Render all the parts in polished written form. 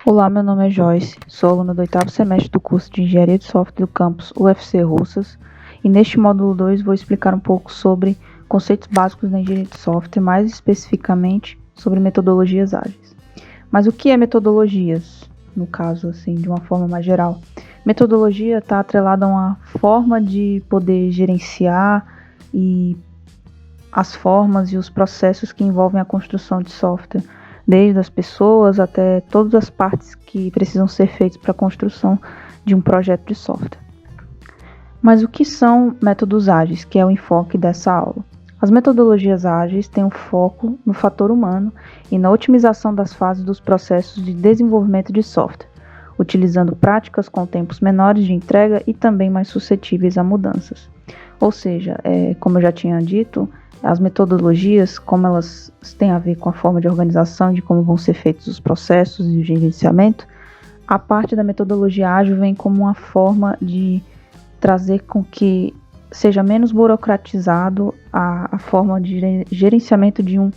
Olá, meu nome é Joyce, sou aluna do 8º semestre do curso de Engenharia de Software do campus UFC Russas e neste módulo 2 vou explicar um pouco sobre conceitos básicos da engenharia de software, mais especificamente sobre metodologias ágeis. Mas o que é metodologias? No caso, assim, de uma forma mais geral. Metodologia está atrelada a uma forma de poder gerenciar e as formas e os processos que envolvem a construção de software, desde as pessoas até todas as partes que precisam ser feitas para a construção de um projeto de software. Mas o que são métodos ágeis, que é o enfoque dessa aula? As metodologias ágeis têm um foco no fator humano e na otimização das fases dos processos de desenvolvimento de software, utilizando práticas com tempos menores de entrega e também mais suscetíveis a mudanças. Ou seja, como eu já tinha dito, as metodologias, como elas têm a ver com a forma de organização, de como vão ser feitos os processos e o gerenciamento, a parte da metodologia ágil vem como uma forma de trazer com que seja menos burocratizado a forma de gerenciamento de um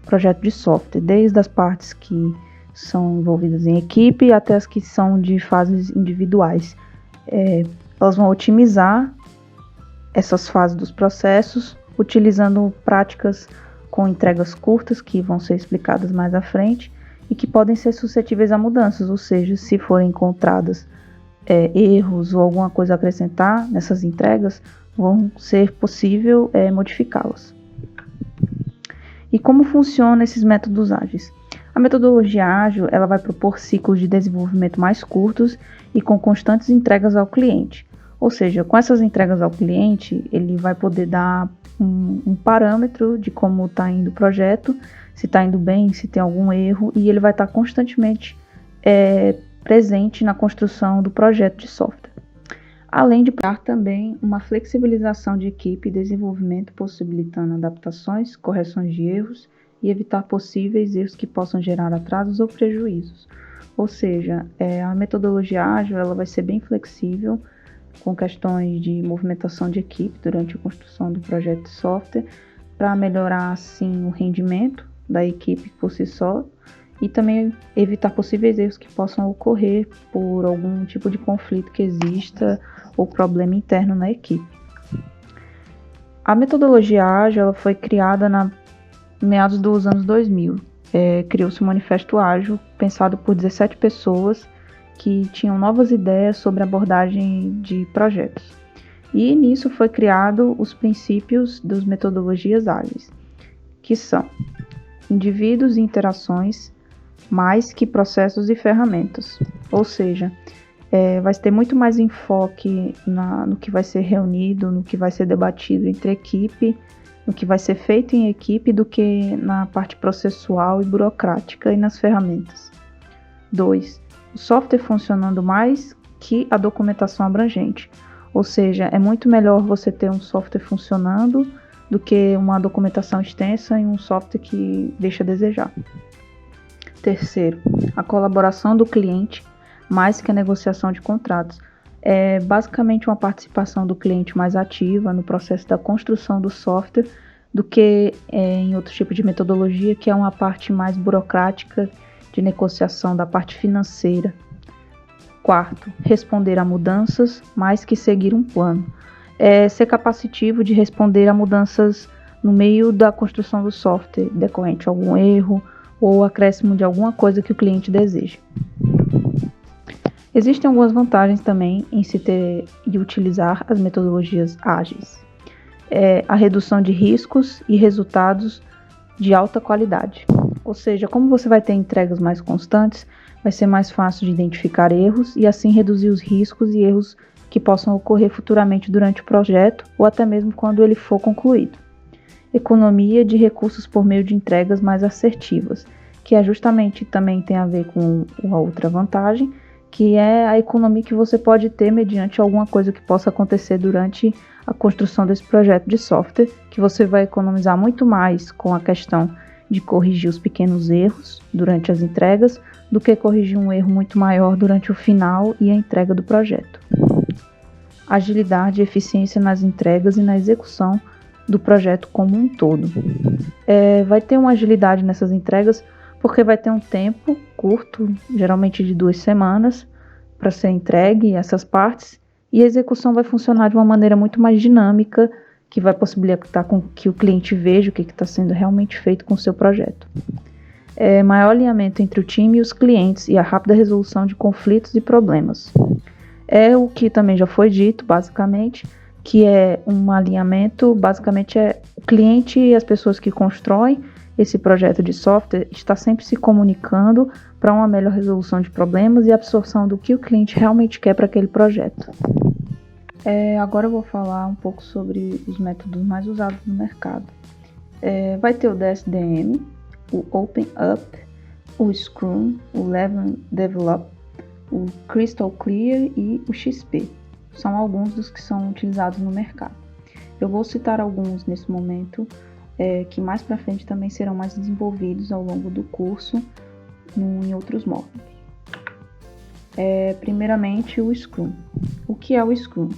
projeto de software, desde as partes que são envolvidas em equipe até as que são de fases individuais. Elas vão otimizar essas fases dos processos, utilizando práticas com entregas curtas, que vão ser explicadas mais à frente, e que podem ser suscetíveis a mudanças, ou seja, se forem encontradas erros ou alguma coisa a acrescentar nessas entregas, vão ser possível modificá-las. E como funcionam esses métodos ágeis? A metodologia ágil ela vai propor ciclos de desenvolvimento mais curtos e com constantes entregas ao cliente. Ou seja, com essas entregas ao cliente, ele vai poder dar um parâmetro de como está indo o projeto, se está indo bem, se tem algum erro, e ele vai estar constantemente presente na construção do projeto de software. Além de dar também uma flexibilização de equipe e desenvolvimento, possibilitando adaptações, correções de erros e evitar possíveis erros que possam gerar atrasos ou prejuízos. Ou seja, a metodologia ágil ela vai ser bem flexível, com questões de movimentação de equipe durante a construção do projeto de software, para melhorar assim o rendimento da equipe por si só e também evitar possíveis erros que possam ocorrer por algum tipo de conflito que exista ou problema interno na equipe. A metodologia ágil ela foi criada meados dos anos 2000. Criou-se um manifesto ágil pensado por 17 pessoas que tinham novas ideias sobre abordagem de projetos. E nisso foi criado os princípios das metodologias ágeis, que são indivíduos e interações, mais que processos e ferramentas. Ou seja, vai ter muito mais enfoque no que vai ser reunido, no que vai ser debatido entre equipe, no que vai ser feito em equipe, do que na parte processual e burocrática e nas ferramentas. 2. O software funcionando mais que a documentação abrangente. Ou seja, é muito melhor você ter um software funcionando do que uma documentação extensa e um software que deixa a desejar. 3. A colaboração do cliente mais que a negociação de contratos. É basicamente uma participação do cliente mais ativa no processo da construção do software do que em outro tipo de metodologia, que é uma parte mais burocrática de negociação da parte financeira. 4. Responder a mudanças mais que seguir um plano. Ser capacitivo de responder a mudanças no meio da construção do software, decorrente de algum erro ou acréscimo de alguma coisa que o cliente deseja. Existem algumas vantagens também em se ter e utilizar as metodologias ágeis. A redução de riscos e resultados de alta qualidade. Ou seja, como você vai ter entregas mais constantes, vai ser mais fácil de identificar erros e assim reduzir os riscos e erros que possam ocorrer futuramente durante o projeto ou até mesmo quando ele for concluído. Economia de recursos por meio de entregas mais assertivas, que justamente também tem a ver com a outra vantagem, que é a economia que você pode ter mediante alguma coisa que possa acontecer durante a construção desse projeto de software, que você vai economizar muito mais com a questão de corrigir os pequenos erros durante as entregas, do que corrigir um erro muito maior durante o final e a entrega do projeto. Agilidade e eficiência nas entregas e na execução do projeto como um todo. Vai ter uma agilidade nessas entregas porque vai ter um tempo curto, geralmente de 2 semanas, para ser entregue essas partes, e a execução vai funcionar de uma maneira muito mais dinâmica, que vai possibilitar com que o cliente veja o que está sendo realmente feito com o seu projeto. Maior alinhamento entre o time e os clientes e a rápida resolução de conflitos e problemas. É o que também já foi dito, basicamente, que é um alinhamento, basicamente é o cliente e as pessoas que constroem esse projeto de software está sempre se comunicando para uma melhor resolução de problemas e absorção do que o cliente realmente quer para aquele projeto. Agora eu vou falar um pouco sobre os métodos mais usados no mercado. Vai ter o DSDM, o OpenUp, o Scrum, o Level Develop, o Crystal Clear e o XP. São alguns dos que são utilizados no mercado. Eu vou citar alguns nesse momento, que mais para frente também serão mais desenvolvidos ao longo do curso em outros módulos. Primeiramente, o Scrum. O que é o Scrum?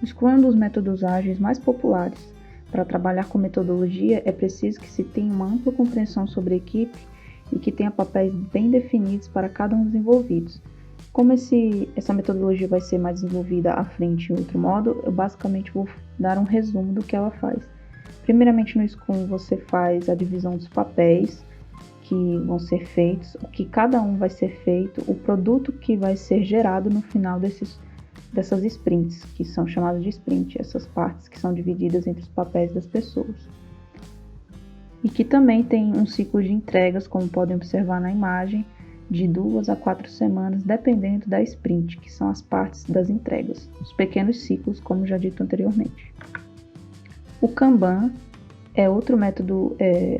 O Scrum é um dos métodos ágeis mais populares. Para trabalhar com metodologia, é preciso que se tenha uma ampla compreensão sobre a equipe e que tenha papéis bem definidos para cada um dos envolvidos. Como essa metodologia vai ser mais desenvolvida à frente em outro modo, eu basicamente vou dar um resumo do que ela faz. Primeiramente, no Scrum, você faz a divisão dos papéis que vão ser feitos, o que cada um vai ser feito, o produto que vai ser gerado no final dessas sprints, que são chamadas de sprint, essas partes que são divididas entre os papéis das pessoas. E que também tem um ciclo de entregas, como podem observar na imagem, de 2 a 4 semanas, dependendo da sprint, que são as partes das entregas, os pequenos ciclos, como já dito anteriormente. O Kanban é outro método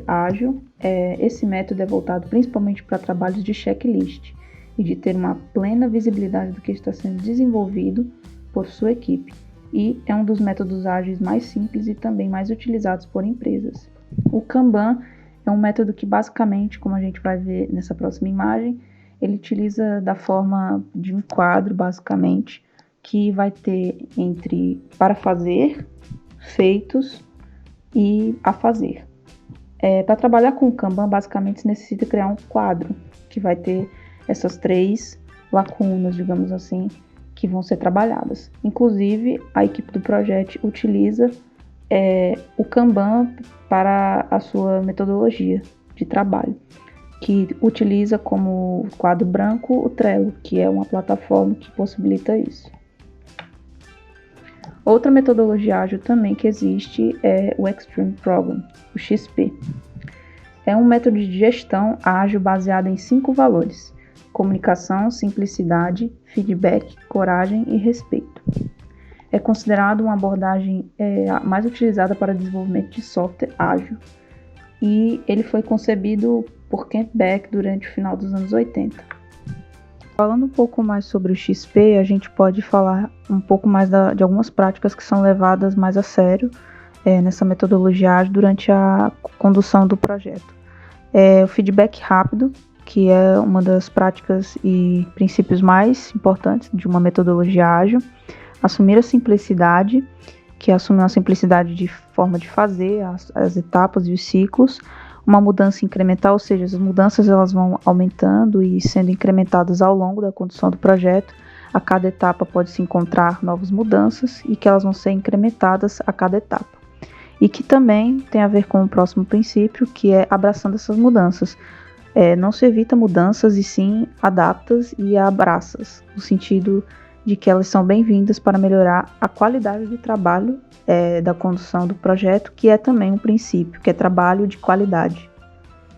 ágil. Esse método é voltado principalmente para trabalhos de checklist e de ter uma plena visibilidade do que está sendo desenvolvido por sua equipe. E é um dos métodos ágeis mais simples e também mais utilizados por empresas. O Kanban é um método que basicamente, como a gente vai ver nessa próxima imagem, ele utiliza da forma de um quadro, basicamente, que vai ter entre para fazer, feitos e a fazer. Para trabalhar com o Kanban, basicamente, se necessita criar um quadro que vai ter essas 3 lacunas, digamos assim, que vão ser trabalhadas. Inclusive, a equipe do projeto utiliza o Kanban para a sua metodologia de trabalho, que utiliza como quadro branco o Trello, que é uma plataforma que possibilita isso. Outra metodologia ágil também que existe é o Extreme Program, o XP. É um método de gestão ágil baseado em 5 valores: comunicação, simplicidade, feedback, coragem e respeito. É considerado uma abordagem mais utilizada para desenvolvimento de software ágil e ele foi concebido por Kent Beck durante o final dos anos 80. Falando um pouco mais sobre o XP, a gente pode falar um pouco mais de algumas práticas que são levadas mais a sério nessa metodologia ágil durante a condução do projeto. O feedback rápido, que é uma das práticas e princípios mais importantes de uma metodologia ágil. Assumir a simplicidade, que é assumir uma simplicidade de forma de fazer as etapas e os ciclos. Uma mudança incremental, ou seja, as mudanças elas vão aumentando e sendo incrementadas ao longo da condução do projeto. A cada etapa pode-se encontrar novas mudanças e que elas vão ser incrementadas a cada etapa. E que também tem a ver com o próximo princípio, que é abraçando essas mudanças. Não se evita mudanças e sim adaptas e abraças, no sentido de que elas são bem-vindas para melhorar a qualidade do trabalho da condução do projeto, que é também um princípio, que é trabalho de qualidade.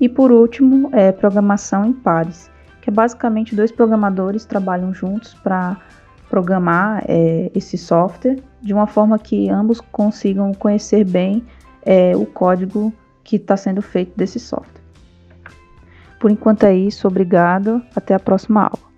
E por último, programação em pares, que é basicamente 2 programadores trabalham juntos para programar esse software de uma forma que ambos consigam conhecer bem o código que está sendo feito desse software. Por enquanto é isso, obrigado, até a próxima aula.